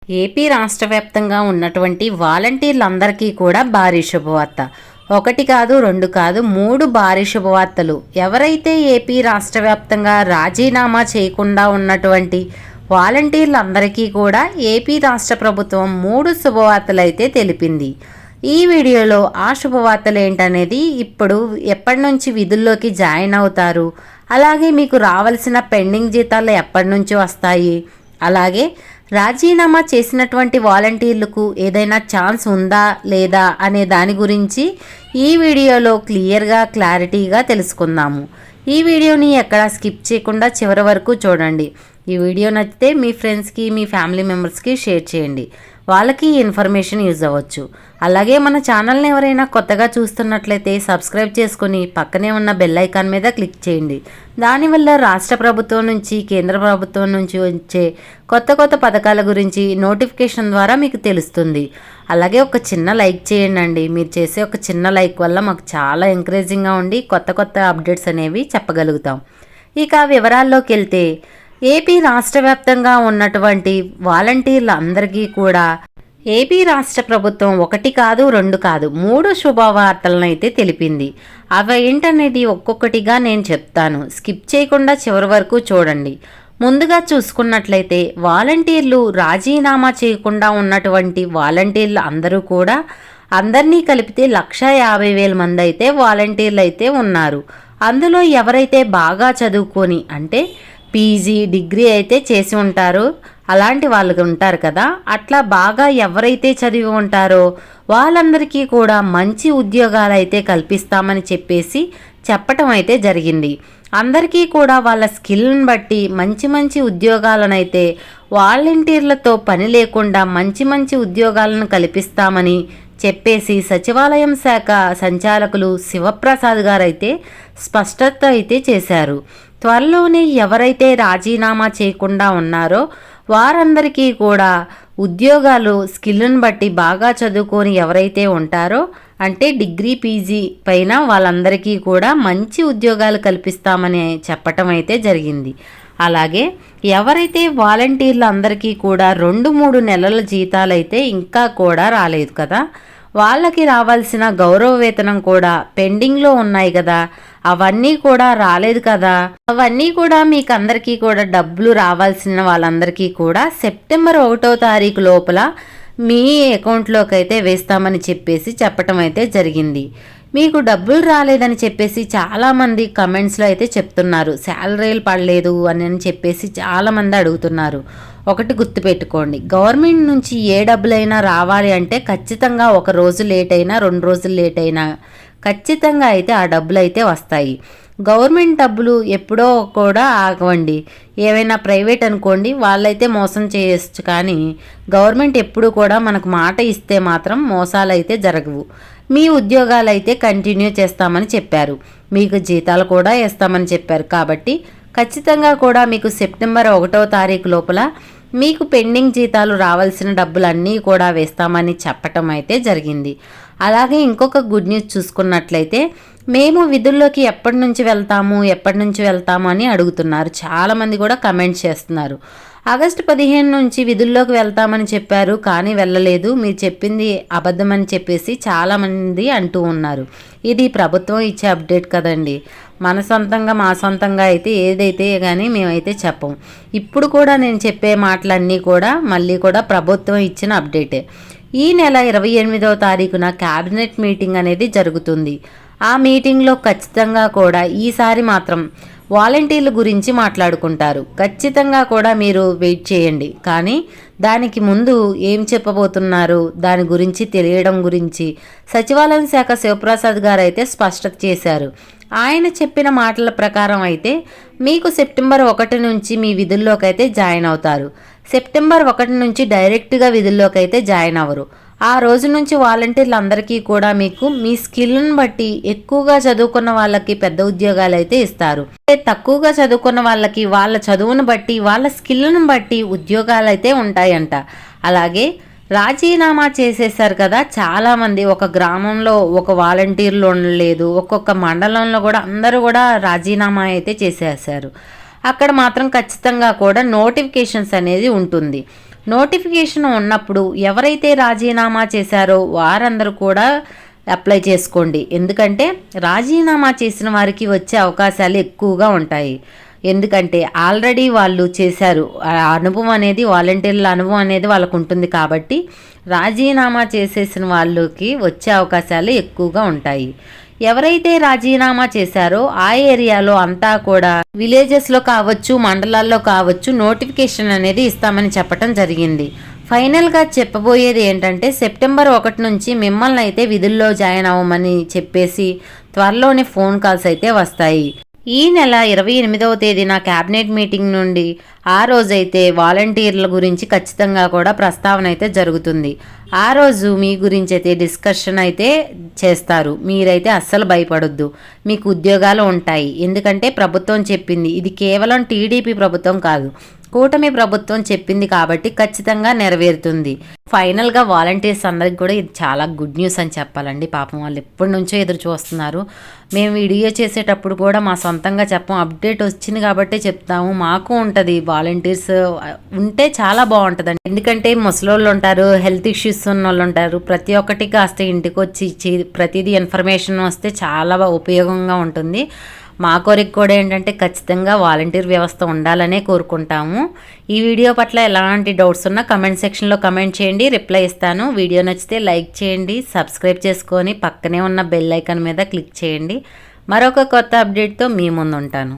AP రాష్ట్ర వ్యాప్తంగా ఉన్నటువంటి వాలంటీర్లందరికీ కూడా భారీ శుభవార్త. ఒకటి కాదు, రెండు కాదు, 3 భారీ శుభవార్తలు. ఎవరైతే ఏపీ రాష్ట్ర వ్యాప్తంగా రాజీనామా చేయకుండా ఉన్నటువంటి వాలంటీర్లందరికీ కూడా ఏపీ రాష్ట్ర ప్రభుత్వం 3 శుభవార్తలు అయితే తెలిపింది. ఈ వీడియోలో ఆ శుభవార్తలు ఏంటనేది, ఇప్పుడు ఎప్పటి నుంచి విధుల్లోకి జాయిన్ అవుతారు, అలాగే మీకు రావాల్సిన పెండింగ్ జీతాలు ఎప్పటి నుంచి వస్తాయి, అలాగే రాజీనామా చేసినటువంటి వాలంటీర్లకు ఏదైనా ఛాన్స్ ఉందా లేదా అనే దాని గురించి ఈ వీడియోలో క్లారిటీగా తెలుసుకుందాము. ఈ వీడియోని ఎక్కడా స్కిప్ చేయకుండా చివరి వరకు చూడండి. ఈ వీడియో నచ్చితే మీ ఫ్రెండ్స్కి, మీ ఫ్యామిలీ మెంబర్స్కి షేర్ చేయండి. వాళ్ళకి ఈ ఇన్ఫర్మేషన్ యూజ్ అవ్వచ్చు. అలాగే మన ఛానల్ని ఎవరైనా కొత్తగా చూస్తున్నట్లయితే సబ్స్క్రైబ్ చేసుకొని పక్కనే ఉన్న బెల్ ఐకాన్ మీద క్లిక్ చేయండి. దానివల్ల రాష్ట్ర ప్రభుత్వం నుంచి, కేంద్ర ప్రభుత్వం నుంచి వచ్చే కొత్త పథకాల గురించి నోటిఫికేషన్ ద్వారా మీకు తెలుస్తుంది. అలాగే ఒక చిన్న లైక్ చేయండి. మీరు చేసే ఒక చిన్న లైక్ వల్ల మాకు చాలా ఎంకరేజింగ్గా ఉండి కొత్త అప్డేట్స్ అనేవి చెప్పగలుగుతాం. ఇక వివరాల్లోకి వెళ్తే, ఏపీ రాష్ట్ర వ్యాప్తంగా ఉన్నటువంటి వాలంటీర్లందరికీ కూడా ఏపీ రాష్ట్ర ప్రభుత్వం 1 కాదు, 2 కాదు, 3 శుభవార్తలను అయితే తెలిపింది. అవి ఏంటనేది ఒక్కొక్కటిగా నేను చెప్తాను. స్కిప్ చేయకుండా చివరి వరకు చూడండి. ముందుగా చూసుకున్నట్లయితే, వాలంటీర్లు రాజీనామా చేయకుండా ఉన్నటువంటి వాలంటీర్లు అందరూ కూడా, అందరినీ కలిపితే 1,50,000 మంది అయితే వాలంటీర్లు అయితే ఉన్నారు. అందులో ఎవరైతే బాగా చదువుకొని, అంటే పీజీ, డిగ్రీ అయితే చేసి ఉంటారో అలాంటి వాళ్ళకి ఉంటారు కదా, అట్లా బాగా ఎవరైతే చదివి ఉంటారో వాళ్ళందరికీ కూడా మంచి ఉద్యోగాలు అయితే కల్పిస్తామని చెప్పటం అయితే జరిగింది. అందరికీ కూడా వాళ్ళ స్కిల్ని బట్టి మంచి ఉద్యోగాలనైతే వాలంటీర్లతో పని లేకుండా మంచి ఉద్యోగాలను కల్పిస్తామని సచివాలయం శాఖ సంచాలకులు శివప్రసాద్ గారు అయితే స్పష్టత అయితే చేశారు. త్వరలోనే ఎవరైతే రాజీనామా చేయకుండా ఉన్నారో వారందరికీ కూడా ఉద్యోగాలు స్కిల్ని బట్టి బాగా చదువుకొని ఎవరైతే ఉంటారో, అంటే డిగ్రీ, పీజీ పైన వాళ్ళందరికీ కూడా మంచి ఉద్యోగాలు కల్పిస్తామని చెప్పటం అయితే జరిగింది. అలాగే ఎవరైతే వాలంటీర్లు అందరికీ కూడా 2-3 నెలల జీతాలు అయితే ఇంకా కూడా రాలేదు కదా, వాళ్ళకి రావాల్సిన గౌరవ వేతనం కూడా పెండింగ్లో ఉన్నాయి కదా, అవన్నీ కూడా రాలేదు కదా, అవన్నీ కూడా మీకు అందరికీ కూడా డబ్బులు రావాల్సిన వాళ్ళందరికీ కూడా సెప్టెంబర్ 1వ తారీఖు లోపల మీ అకౌంట్లోకి అయితే వేస్తామని చెప్పటం అయితే జరిగింది. మీకు డబ్బులు రాలేదని చాలామంది కమెంట్స్లో అయితే చెప్తున్నారు, శాలరీలు పడలేదు అని చాలామంది అడుగుతున్నారు. ఒకటి గుర్తుపెట్టుకోండి, గవర్నమెంట్ నుంచి ఏ డబ్బులైనా రావాలి అంటే ఖచ్చితంగా 1 రోజు లేట్ అయినా, 2 రోజులు లేట్ అయినా ఖచ్చితంగా అయితే ఆ డబ్బులు అయితే వస్తాయి. గవర్నమెంట్ డబ్బులు ఎప్పుడో కూడా ఆగవండి. ఏవైనా ప్రైవేట్ అనుకోండి, వాళ్ళైతే మోసం చేయొచ్చు, కానీ గవర్నమెంట్ ఎప్పుడు కూడా మనకు మాట ఇస్తే మాత్రం మోసాలు అయితే జరగవు. మీ ఉద్యోగాలు అయితే కంటిన్యూ చేస్తామని చెప్పారు, మీకు జీతాలు కూడా వేస్తామని చెప్పారు. కాబట్టి ఖచ్చితంగా కూడా మీకు సెప్టెంబర్ 1వ తారీఖు లోపల మీకు పెండింగ్ జీతాలు రావాల్సిన డబ్బులన్నీ కూడా వేస్తామని చెప్పటం అయితే జరిగింది. అలాగే ఇంకొక గుడ్ న్యూస్ చూసుకున్నట్లయితే, మేము విధుల్లోకి ఎప్పటి నుంచి వెళ్తాము అని అడుగుతున్నారు. చాలామంది కూడా కమెంట్ చేస్తున్నారు. ఆగస్టు 15 నుంచి విధుల్లోకి వెళ్తామని చెప్పారు, కానీ వెళ్ళలేదు, మీరు చెప్పింది అబద్ధమని చాలామంది అంటూ ఉన్నారు. ఇది ప్రభుత్వం ఇచ్చే అప్డేట్ కదండి. మన సొంతంగా, మా సొంతంగా అయితే ఏదైతే కానీ మేమైతే చెప్పం. ఇప్పుడు కూడా నేను చెప్పే మాటలన్నీ కూడా మళ్ళీ కూడా ప్రభుత్వం ఇచ్చిన అప్డేటే. ఈ నెల 28వ తారీఖున క్యాబినెట్ మీటింగ్ అనేది జరుగుతుంది. ఆ మీటింగ్లో ఖచ్చితంగా కూడా ఈసారి మాత్రం వాలంటీర్ల గురించి మాట్లాడుకుంటారు. ఖచ్చితంగా కూడా మీరు వెయిట్ చేయండి. కానీ దానికి ముందు ఏం చెప్పబోతున్నారు దాని గురించి తెలియడం గురించి సచివాలయం శాఖ శివప్రసాద్ గారు అయితే స్పష్టత చేశారు. ఆయన చెప్పిన మాటల ప్రకారం అయితే మీకు సెప్టెంబర్ 1 నుంచి మీ విధుల్లోకి అయితే జాయిన్ అవుతారు. సెప్టెంబర్ 1 నుంచి డైరెక్ట్గా విధుల్లోకి అయితే జాయిన్ అవ్వరు. ఆ రోజు నుంచి వాలంటీర్లందరికీ కూడా మీకు మీ స్కిల్ని బట్టి ఎక్కువగా చదువుకున్న వాళ్ళకి పెద్ద ఉద్యోగాలు అయితే ఇస్తారు. తక్కువగా చదువుకున్న వాళ్ళకి వాళ్ళ చదువును బట్టి, వాళ్ళ స్కిల్ని బట్టి ఉద్యోగాలు అయితే ఉంటాయంట. అలాగే రాజీనామా చేసేసారు కదా చాలామంది, ఒక గ్రామంలో ఒక వాలంటీర్లు ఉండలేదు, ఒక్కొక్క మండలంలో కూడా అందరూ కూడా రాజీనామా అయితే చేసేసారు. అక్కడ మాత్రం ఖచ్చితంగా కూడా నోటిఫికేషన్స్ అనేది ఉంటుంది. నోటిఫికేషన్ ఉన్నప్పుడు ఎవరైతే రాజీనామా చేశారో వారందరూ కూడా అప్లై చేసుకోండి. ఎందుకంటే రాజీనామా చేసిన వారికి వచ్చే అవకాశాలు ఎక్కువగా ఉంటాయి. ఎందుకంటే ఆల్రెడీ వాళ్ళు చేశారు, ఆ అనుభవం అనేది వాలంటీర్ల అనుభవం అనేది వాళ్ళకు ఉంటుంది కాబట్టి రాజీనామా చేసేసిన వాళ్ళకి వచ్చే అవకాశాలు ఎక్కువగా ఉంటాయి. ఎవరైతే రాజీనామా చేశారో ఆ ఏరియాలో అంతా కూడా విలేజెస్లో కావచ్చు, మండలాల్లో కావచ్చు నోటిఫికేషన్ అనేది ఇస్తామని చెప్పడం జరిగింది. ఫైనల్గా చెప్పబోయేది ఏంటంటే సెప్టెంబర్ 1 నుంచి మిమ్మల్ని అయితే విధుల్లో జాయిన్ అవ్వమని చెప్పేసి త్వరలోనే ఫోన్ కాల్స్ అయితే వస్తాయి. ఈ నెల 28వ తేదీన క్యాబినెట్ మీటింగ్ నుండి ఆ రోజైతే వాలంటీర్ల గురించి ఖచ్చితంగా కూడా ప్రస్తావన అయితే జరుగుతుంది. ఆ రోజు మీ గురించి అయితే డిస్కషన్ అయితే చేస్తారు. మీరైతే అస్సలు భయపడొద్దు, మీకు ఉద్యోగాలు ఉంటాయి. ఎందుకంటే ప్రభుత్వం చెప్పింది, ఇది కేవలం టీడీపీ ప్రభుత్వం కాదు, కూటమి ప్రభుత్వం చెప్పింది కాబట్టి ఖచ్చితంగా నెరవేరుతుంది. ఫైనల్గా వాలంటీర్స్ అందరికి కూడా ఇది చాలా గుడ్ న్యూస్ అని చెప్పాలండి. పాపం వాళ్ళు ఎప్పటి నుంచో ఎదురు చూస్తున్నారు. మేము వీడియో చేసేటప్పుడు కూడా మా సొంతంగా చెప్పం, అప్డేట్ వచ్చింది కాబట్టి చెప్తాము. మాకు ఉంటుంది, వాలంటీర్స్ ఉంటే చాలా బాగుంటుందండి. ఎందుకంటే ముసలోళ్ళు ఉంటారు, హెల్త్ ఇష్యూస్ ఉన్న వాళ్ళు ఉంటారు. ప్రతి ఒక్కటి కాస్త ఇంటికి వచ్చి ఇచ్చి ప్రతిదీ ఇన్ఫర్మేషన్ వస్తే చాలా ఉపయోగంగా ఉంటుంది. మా కోరిక కూడా ఏంటంటే ఖచ్చితంగా వాలంటీర్ వ్యవస్థ ఉండాలనే కోరుకుంటాము. ఈ వీడియో పట్ల ఎలాంటి డౌట్స్ ఉన్నా కమెంట్ సెక్షన్లో కమెంట్ చేయండి, రిప్లై ఇస్తాను. వీడియో నచ్చితే లైక్ చేయండి, సబ్స్క్రైబ్ చేసుకొని పక్కనే ఉన్న బెల్ ఐకాన్ మీద క్లిక్ చేయండి. మరొక కొత్త అప్డేట్తో మీ ముందు ఉంటాను.